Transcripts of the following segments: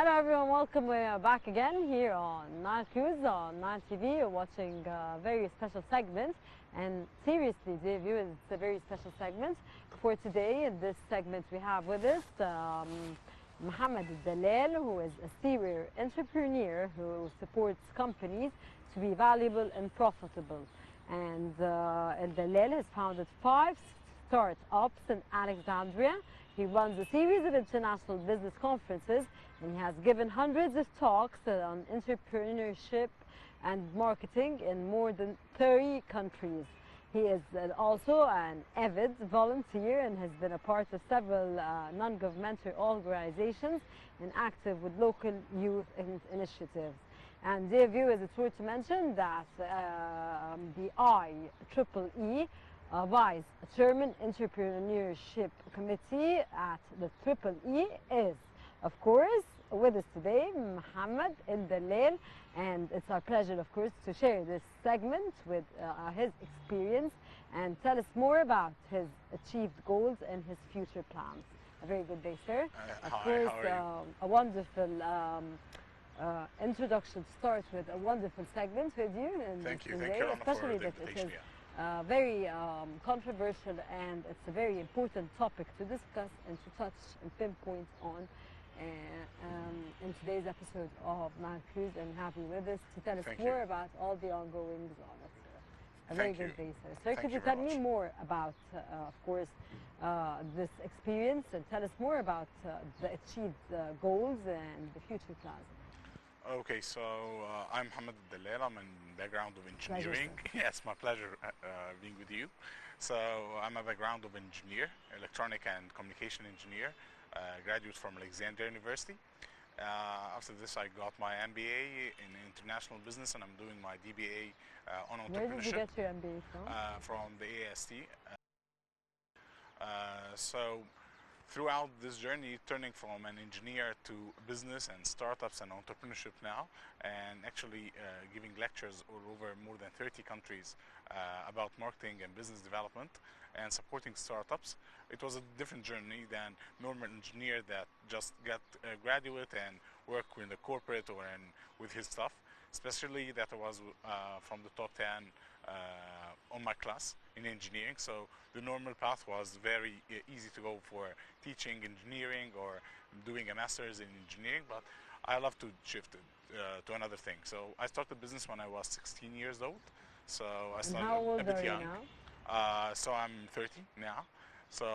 Hello everyone, welcome. We are back again here on Nile News on Nile TV. You're watching a very special segment, and seriously, dear viewers, it's a very special segment for today. In this segment, we have with us Mohamed Dalal, who is a serial entrepreneur who supports companies to be valuable and profitable. And Dalal has founded 5 startups in Alexandria. He runs a series of international business conferences, and he has given hundreds of talks on entrepreneurship and marketing in more than 30 countries. He is also an avid volunteer and has been a part of several non-governmental organizations and active with local youth initiatives. And dear viewers, it's worth to mention that the IEEE Vice Chairman Entrepreneurship Committee at the EEE is, of course, with us today, Mohamed Dalal, and it's our pleasure, of course, to share this segment with his experience and tell us more about his achieved goals and his future plans. A very good day, sir. Of course, a wonderful introduction to start with a wonderful segment with you. And thank you, especially that it is very controversial, and it's a very important topic to discuss and to touch and pinpoint on in today's episode of Nile News, and have you with us to tell us more about all the ongoings on it. A very good day, sir. Sir, could you tell me more about, of course, this experience, and tell us more about the achieved goals and the future plans? Okay, so I'm Mohamed Dalal. I'm in background of engineering. Yes, my pleasure being with you. So I'm a background of engineer, electronic and communication engineer, graduate from Alexandria University. After this, I got my MBA in international business, and I'm doing my DBA on entrepreneurship. Where did you get your MBA from? From the AST. So throughout this journey, turning from an engineer to business and startups and entrepreneurship now, and actually giving lectures all over more than 30 countries about marketing and business development and supporting startups. It was a different journey than normal engineer that just got a graduate and work in the corporate or with his stuff, especially that I was from the top 10 on my class in engineering. So the normal path was very easy to go for teaching engineering or doing a master's in engineering, but I love to shift it to another thing. So I started business when I was 16 years old. So I started how old a bit are young. You now? So I'm 30 now. So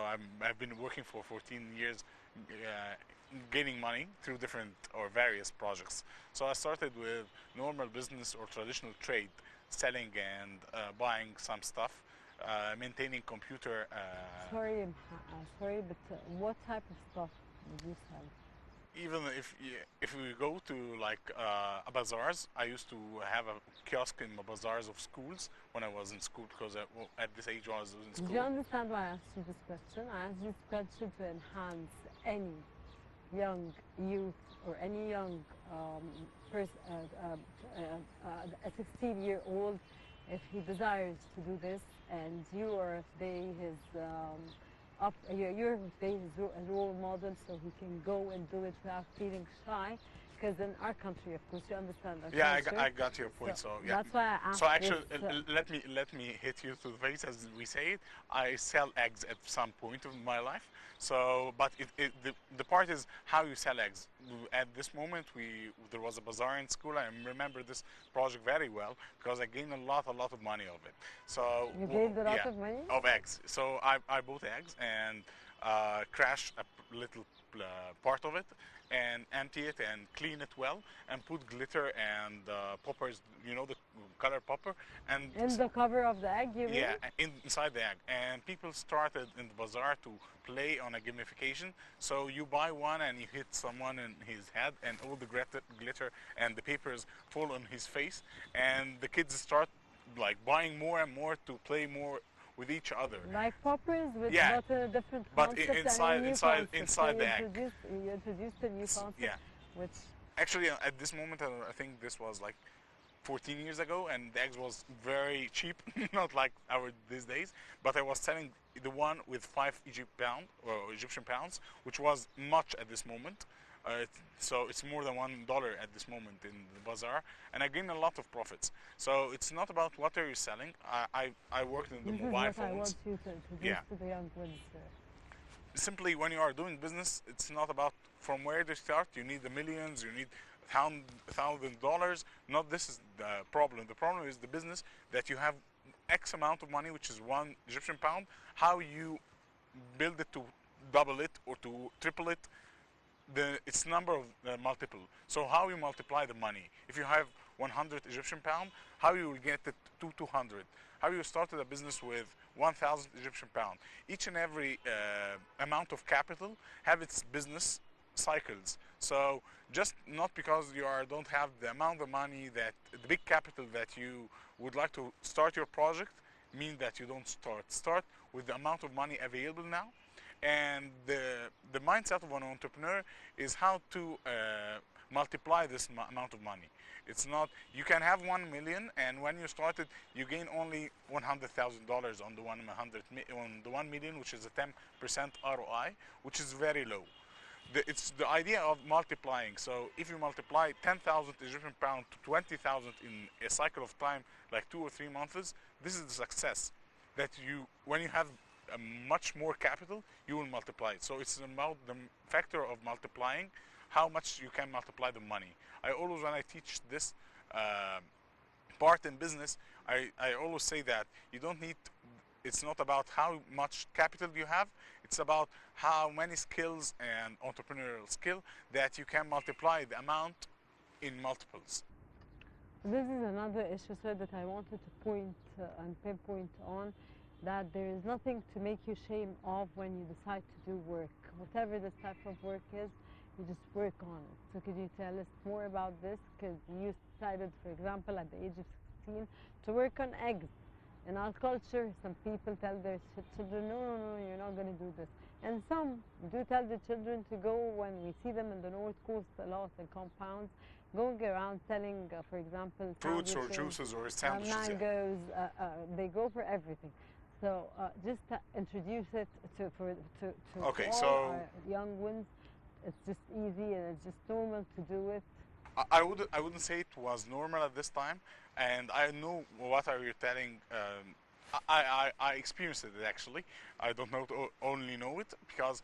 I've been working for 14 years, gaining money through different or various projects. So I started with normal business or traditional trade, selling and buying some stuff, maintaining computer. Sorry, but what type of stuff did you sell? Even if we go to like bazaars, I used to have a kiosk in the bazaars of schools when I was in school, because at this age I was in school. Do you understand why I asked you this question? I asked you this question to enhance any young youth or any young person, a 16-year-old, if he desires to do this, and you are today his you're today his role model, so he can go and do it without feeling shy. Because in our country, of course, you understand. Yeah, I got your point. So yeah, that's why I asked. So actually, let me hit you to the face, as we say it. I sell eggs at some point of my life. So, but the part is how you sell eggs. At this moment, there was a bazaar in school. I remember this project very well because I gained a lot of money of it. So you gained a lot of money of eggs. So I bought eggs and crashed a little part of it, and empty it and clean it well, and put glitter and poppers, you know, the color popper, and in the cover of the egg, you mean? Yeah, inside the egg. And people started in the bazaar to play on a gamification. So you buy one and you hit someone in his head, and all the glitter and the papers fall on his face, and the kids start like buying more and more to play more with each other. Like poppers with not a different concept. But inside the egg. You introduced a new concept, which actually at this moment I think this was like 14 years ago, and the eggs was very cheap, not like these days. But I was selling the one with 5 Egyptian pounds, which was much at this moment. So it's more than $1 at this moment in the bazaar, and I gain a lot of profits. So it's not about what are you selling. I worked in the This is mobile what I want phones. you to introduce Yeah, to the young ones. simply when you are doing business, it's not about from where to start. You need the millions, you need $1,000. Not this is the problem. The problem is the business that you have X amount of money, which is one Egyptian pound. How you build it to double it or to triple it, its number of multiple. So how you multiply the money? If you have 100 Egyptian pound, how you will get it to 200? How you started a business with 1,000 Egyptian pound? Each and every amount of capital have its business cycles. So just not because don't have the amount of money that the big capital that you would like to start your project mean that you don't start. Start with the amount of money available now, and the mindset of an entrepreneur is how to multiply this amount of money. It's not you can have 1 million, and when you started, you gain only $100,000 on the 1 million, which is a 10% ROI, which is very low. It's the idea of multiplying. So if you multiply 10,000 Egyptian pound to 20,000 in a cycle of time, like 2 or 3 months, this is the success. That when you have much more capital, you will multiply it. So it's about the factor of multiplying, how much you can multiply the money. I always, when I teach this part in business, I always say that you don't need, it's not about how much capital you have, it's about how many skills and entrepreneurial skill that you can multiply the amount in multiples. This is another issue, sir, that I wanted to point and pinpoint on, that there is nothing to make you shame of when you decide to do work. Whatever this type of work is, you just work on it. So could you tell us more about this? Because you decided, for example, at the age of 16 to work on eggs. In our culture, some people tell their children, no, no, no, you're not going to do this. And some do tell the children to go, when we see them in the North Coast a lot in compounds, going around selling, for example, fruits or sandwiches, juices or sandwiches. mangoes, they go for everything. So just introduce it to Okay, all so our young ones. It's just easy and it's just normal to do it. I wouldn't say it was normal at this time, and I know what are you telling. I experienced it actually. I don't know only know it because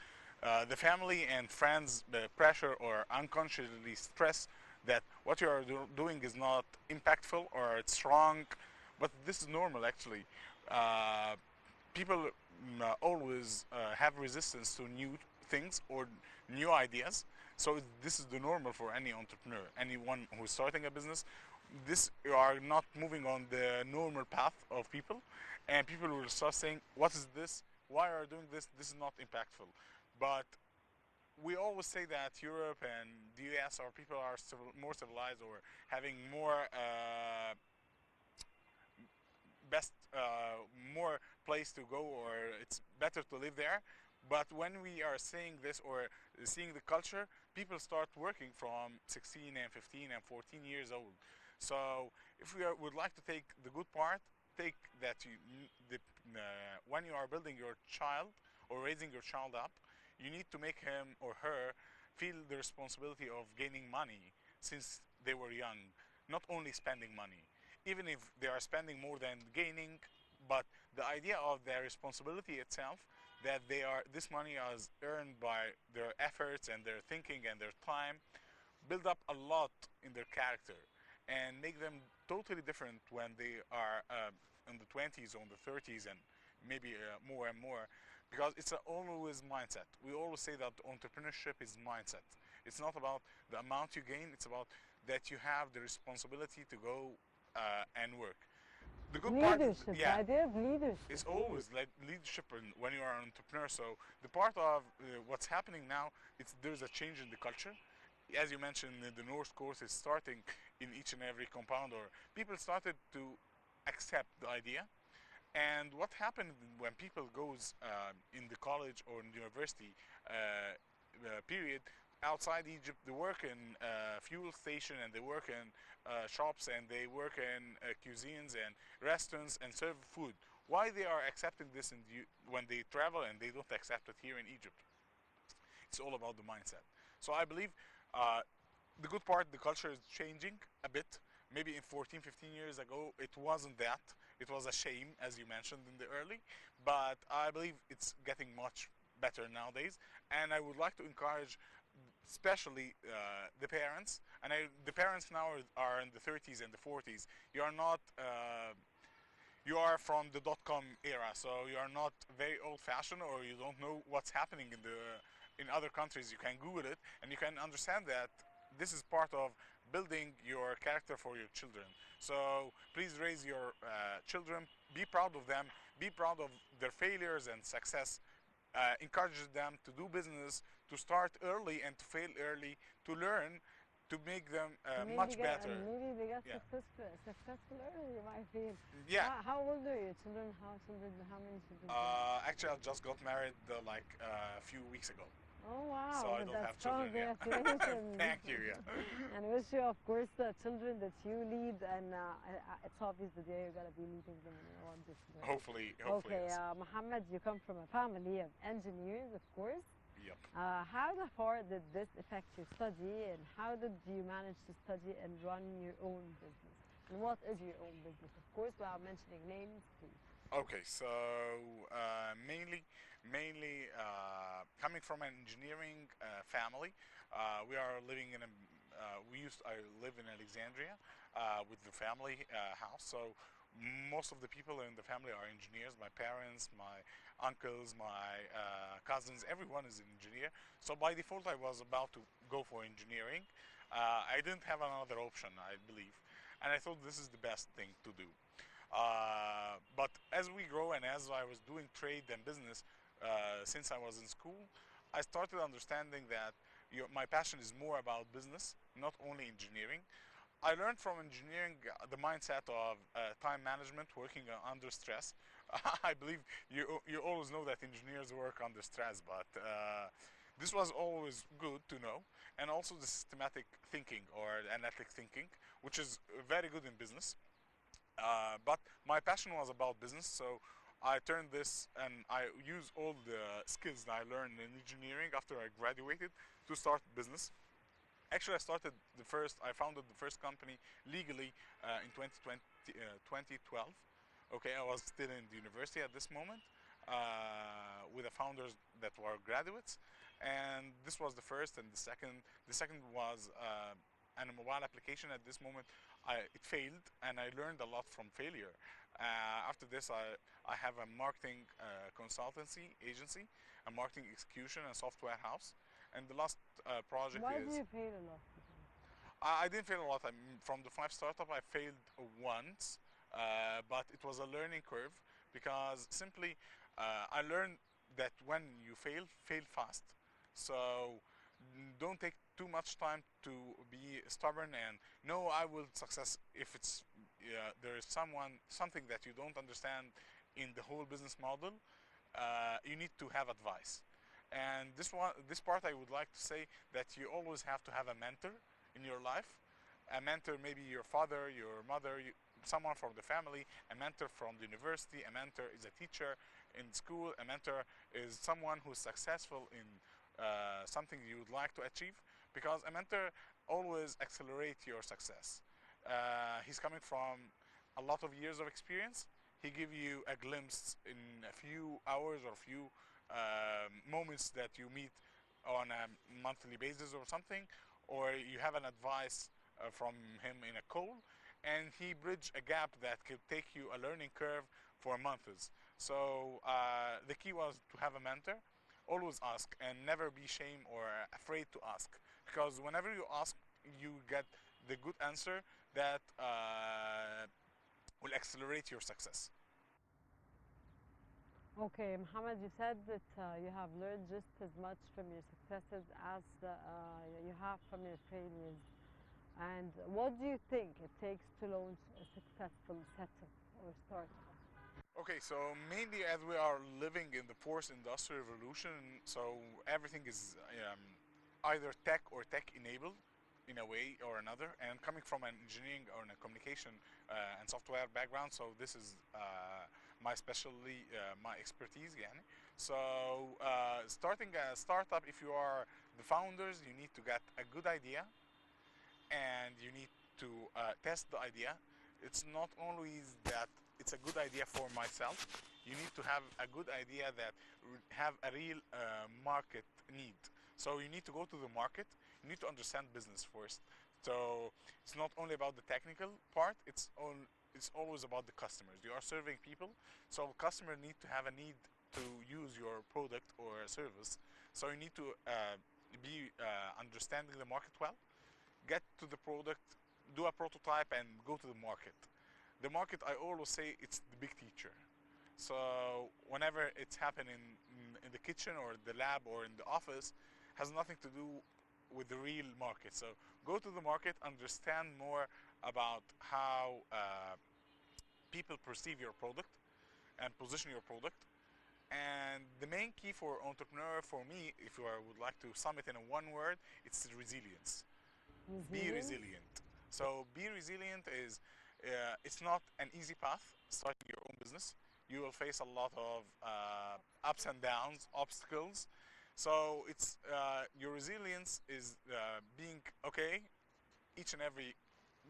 the family and friends pressure or unconsciously stress that what you are doing is not impactful or it's wrong, but this is normal actually. People always have resistance to new things or new ideas. So this is the normal for any entrepreneur, anyone who's starting a business. You are not moving on the normal path of people, and people will start saying, "What is this? Why are you doing this? This is not impactful." But we always say that Europe and the US or people are more civilized or having more best more place to go, or it's better to live there. But when we are seeing this or seeing the culture, people start working from 16 and 15 and 14 years old. So if we would like to take the good part, take that when you are building your child or raising your child up, you need to make him or her feel the responsibility of gaining money since they were young, not only spending money. Even if they are spending more than gaining, but the idea of their responsibility itself, that this money is earned by their efforts and their thinking and their time, build up a lot in their character and make them totally different when they are in the 20s or in the 30s and maybe more and more, because it's always mindset. We always say that entrepreneurship is mindset. It's not about the amount you gain, it's about that you have the responsibility to go and work. The good part is, Leadership, the idea of leadership. it's always like leadership when you are an entrepreneur. So the part of what's happening now, there's a change in the culture. As you mentioned, the North Coast is starting in each and every compound, or people started to accept the idea. And what happened when people goes in the college or in the university period outside Egypt, they work in fuel station and they work in shops and they work in cuisines and restaurants and serve food. Why they are accepting this when they travel and they don't accept it here in Egypt? It's all about the mindset. So I believe the good part, the culture is changing a bit. Maybe in 14, 15 years ago, it wasn't that. It was a shame, as you mentioned in the early, but I believe it's getting much better nowadays. And I would like to encourage, especially the parents. And the parents now are in the 30s and the 40s. You are not. You are from the dot-com era, so you are not very old-fashioned, or you don't know what's happening in other countries. You can Google it, and you can understand that this is part of building your character for your children. So please raise your children, be proud of them, be proud of their failures and success. Encourage them to do business, to start early and to fail early, to learn, to make them much better. Maybe they get Yeah. successful early, you might feel. Yeah. How old are your children? How many children do you have? Actually, I just got married like a few weeks ago. Oh wow, So I don't that's have children yet. congratulations. Thank you, yeah. And wish you, of course, the children that you lead, and it's obvious the day you're gonna be leading them in one discipline. Hopefully, Okay, yes. Mohammed, you come from a family of engineers, of course. Yep. How far did this affect your study, and how did you manage to study and run your own business? And what is your own business? Of course, without mentioning names, please. Okay, so mainly coming from an engineering family, we are living in a. I live in Alexandria with the family house. So most of the people in the family are engineers. My parents, my uncles, my cousins, everyone is an engineer. So by default, I was about to go for engineering. I didn't have another option, I believe, and I thought this is the best thing to do. But as we grow and as I was doing trade and business since I was in school, I started understanding that my passion is more about business, not only engineering. I learned from engineering the mindset of time management, working under stress. I believe you always know that engineers work under stress, but this was always good to know. And also the systematic thinking or analytic thinking, which is very good in business. But my passion was about business, so I turned this and I used all the skills that I learned in engineering after I graduated to start business. Actually, I founded the first company legally in 2012. Okay, I was still in the university at this moment with the founders that were graduates, and this was the first. And the second was a mobile application. At this moment, it failed, and I learned a lot from failure. After this, I have a marketing consultancy agency, a marketing execution and software house. And the last project Why is. do you fail a lot? I didn't fail a lot. From the 5 startup, I failed once, but it was a learning curve because simply I learned that when you fail, fail fast. So don't take too much time to be stubborn and no, I will success if it's there is something that you don't understand in the whole business model. You need to have advice. And this part, I would like to say that you always have to have a mentor in your life. A mentor, maybe your father, your mother, someone from the family. A mentor from the university. A mentor is a teacher in school. A mentor is someone who's successful in something you would like to achieve. Because a mentor always accelerates your success. He's coming from a lot of years of experience. He gives you a glimpse in a few hours or a few moments that you meet on a monthly basis or something, or you have an advice from him in a call, and he bridge a gap that could take you a learning curve for months. So the key was to have a mentor. Always ask and never be shame or afraid to ask, because whenever you ask, you get the good answer that will accelerate your success. Okay, Mohammed, you said that you have learned just as much from your successes as you have from your failures. And what do you think it takes to launch a successful setup or startup? Okay, so mainly as we are living in the fourth industrial revolution, so everything is either tech or tech enabled in a way or another. And coming from an engineering or a communication and software background, so this is my expertise, yani. So starting a startup, if you are the founders, you need to get a good idea and you need to test the idea. It's not always that it's a good idea for myself. You need to have a good idea that have a real market need. So you need to go to the market. You need to understand business first. So it's not only about the technical part. It's always about the customers. You are serving people, so customer need to have a need to use your product or service. So you need to be understanding the market well, get to the product, do a prototype, and go to the market. The market, I always say, it's the big teacher. So whenever it's happening in the kitchen or the lab or in the office, has nothing to do with the real market. So go to the market, understand more about how people perceive your product and position your product. And the main key for entrepreneur, for me, if you would like to sum it in a one word, it's resilience. Be Resilience. resilient. So be resilient is it's not an easy path starting your own business. You will face a lot of ups and downs, obstacles. So it's your resilience is being okay. Each and every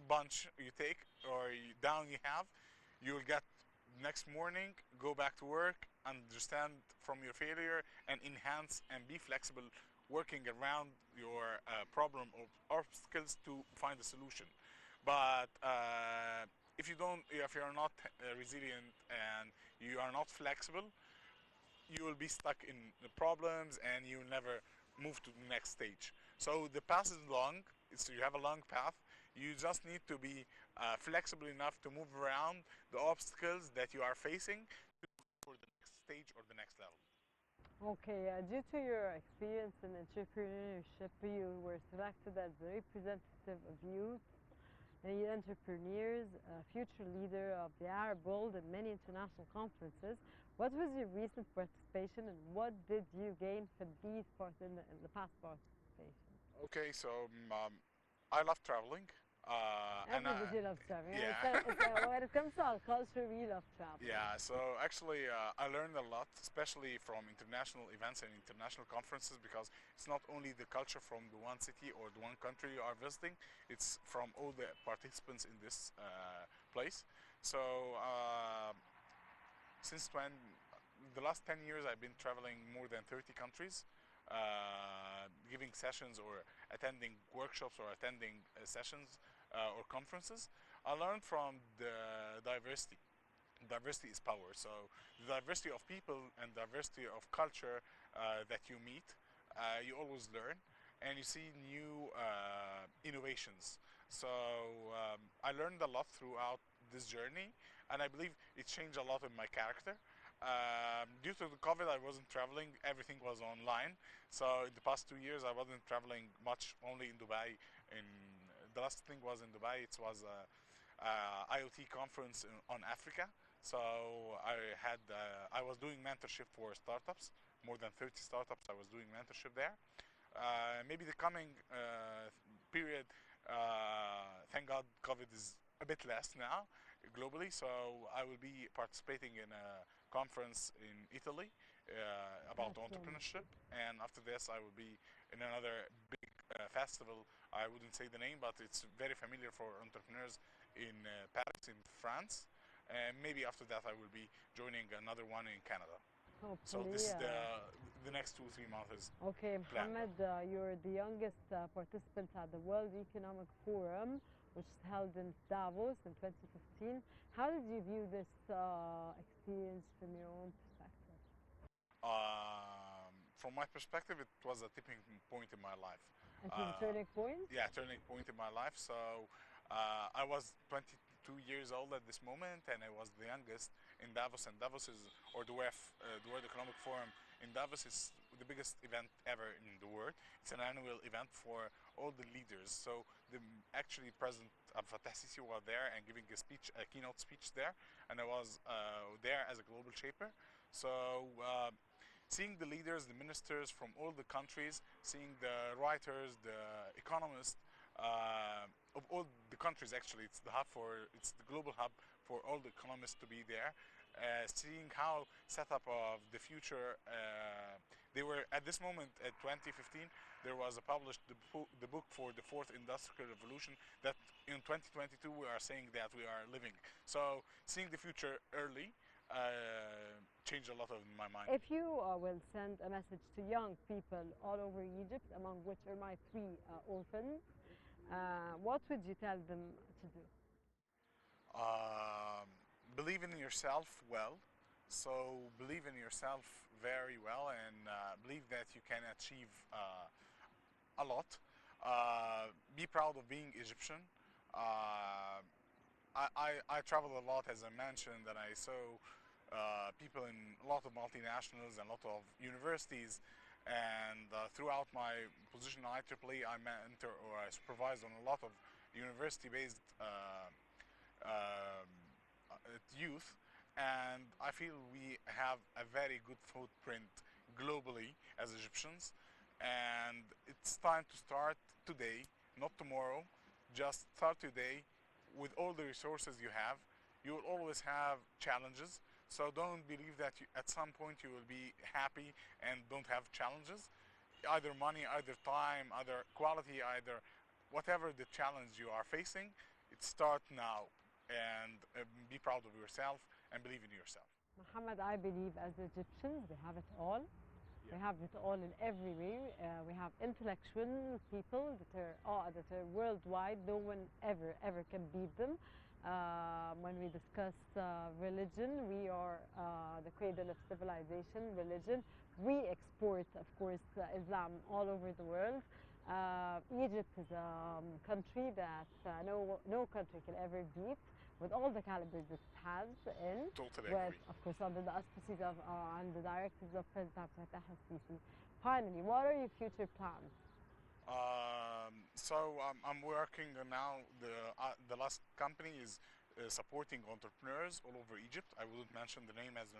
bunch you take or down you have, you will get next morning, go back to work, understand from your failure, and enhance and be flexible, working around your problem or obstacles to find a solution. But if you are not resilient and you are not flexible, you will be stuck in the problems and you'll never move to the next stage. So the path is long. You have a long path. You just need to be flexible enough to move around the obstacles that you are facing for the next stage or the next level. Okay, due to your experience in entrepreneurship, you were selected as the representative of youth and entrepreneurs, a future leader of the Arab world in many international conferences. What was your recent participation and what did you gain from these in the past participation? Okay, so I love traveling, and Everybody loves traveling. yeah. When it comes to our culture, we love traveling. Yeah, so actually, I learned a lot, especially from international events and international conferences, because it's not only the culture from the one city or the one country you are visiting, it's from all the participants in this place. So, since when the last 10 years, I've been traveling more than 30 countries, giving sessions or attending workshops or attending sessions or conferences. I learned from the diversity. Diversity is power. So the diversity of people and diversity of culture that you meet, you always learn and you see new innovations. So I learned a lot throughout this journey, and I believe it changed a lot in my character. Due to the COVID, I wasn't traveling; everything was online. So in the past 2 years, I wasn't traveling much, only in Dubai. In the last thing was in Dubai. It was a IoT conference on Africa. So I was doing mentorship for startups, more than 30 startups. I was doing mentorship there. Maybe the coming period, thank God, COVID is a bit less now globally. So I will be participating in a conference in Italy about That's entrepreneurship, wonderful. and after this, I will be in another big festival. I wouldn't say the name, but it's very familiar for entrepreneurs in Paris, in France. And maybe after that, I will be joining another one in Canada. So this Hopefully. is the next 2 3 months Okay, plan. Mohammed, you're the youngest participant at the World Economic Forum, which is held in Davos in 2015. How did you view this experience from your own perspective? From my perspective, it was a tipping point in my life. It was a Uh, turning point? yeah, turning point in my life. So I was 22 years old at this moment, and I was the youngest in Davos. And Davos is, or the the World Economic Forum in Davos is the biggest event ever in the world. It's an annual event for all the leaders. So the actually President Abdel Fattah Sisi was there and giving a speech, a keynote speech there, and I was there as a global shaper. So. Seeing the leaders, the ministers from all the countries, seeing the writers, the economists of all the countries. Actually, it's the global hub for all the economists to be there. seeing how setup of the future. They were at this moment at 2015. There was a published the book for the fourth industrial revolution that in 2022 we are saying that we are living. So seeing the future early changed a lot of my mind. If you will send a message to young people all over Egypt, among which are my three orphans, what would you tell them to do? Believe in yourself well. So believe in yourself very well and believe that you can achieve a lot. Be proud of being Egyptian. I travel a lot, as I mentioned, and I saw people in a lot of multinationals and a lot of universities. And throughout my position in IEEE, I mentor or I supervise on a lot of university-based youth, and I feel we have a very good footprint globally as Egyptians, and it's time to start today, not tomorrow. Just start today with all the resources you have. You will always have challenges, so don't believe that at some point you will be happy and don't have challenges. Either money, either time, either quality, either whatever the challenge you are facing, it starts now. And be proud of yourself and believe in yourself. Mohammed, I believe as Egyptians we have it all. Yeah. We have it all in every way. We have intellectual people that are worldwide. No one ever can beat them. When we discuss religion, we are the cradle of civilization, religion. We export, of course, Islam all over the world. Egypt is a country that no country can ever beat, with all the calibers it has in. Totally with, agree. of course, under the auspices of and the directives of President Fattah al-Sisi. Finally, what are your future plans? I'm working now. The last company is supporting entrepreneurs all over Egypt. I wouldn't mention the name as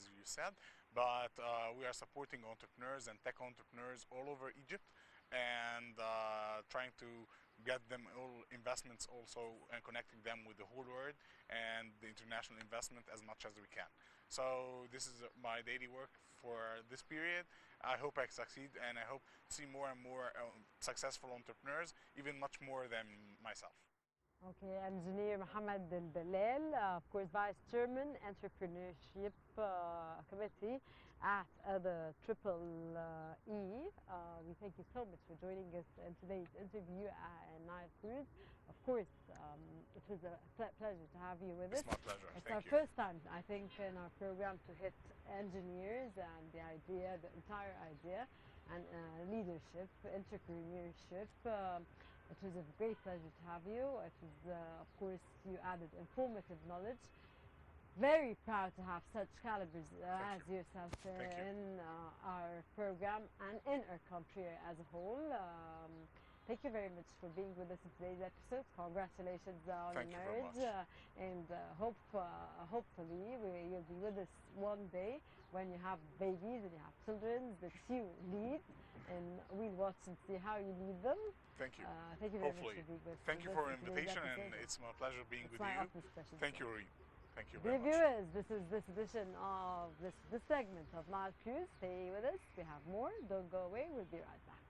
you said, but we are supporting entrepreneurs and tech entrepreneurs all over Egypt, and trying to get them all investments also and connecting them with the whole world and the international investment as much as we can. So this is my daily work for this period. I hope I succeed, and I hope to see more and more successful entrepreneurs, even much more than myself. Okay, Engineer Mohamed Dalal, of course, Vice Chairman, Entrepreneurship Committee at the Triple E. We thank you so much for joining us in today's interview at Nile Cruise. Of course, it was a pleasure to have you with us. It's my pleasure. It's Thank our you. first time, I think, in our program to hit engineers and the idea, the entire idea, and leadership, entrepreneurship. It was a great pleasure to have you. It was, of course, you added informative knowledge. Very proud to have such calibers as yourself in our program and in our country as a whole. Thank you very much for being with us in today's episode. Congratulations on your marriage, and hopefully you'll be with us one day when you have babies and you have children that you lead, and we'll watch and see how you lead them. Thank you. Thank you very much for being with us. Thank you for the invitation, and it's my pleasure being with you. Thank you, Reed. Thank you very much. Dear viewers, this is this edition of this segment of Nile Cruise. Stay with us. We have more. Don't go away. We'll be right back.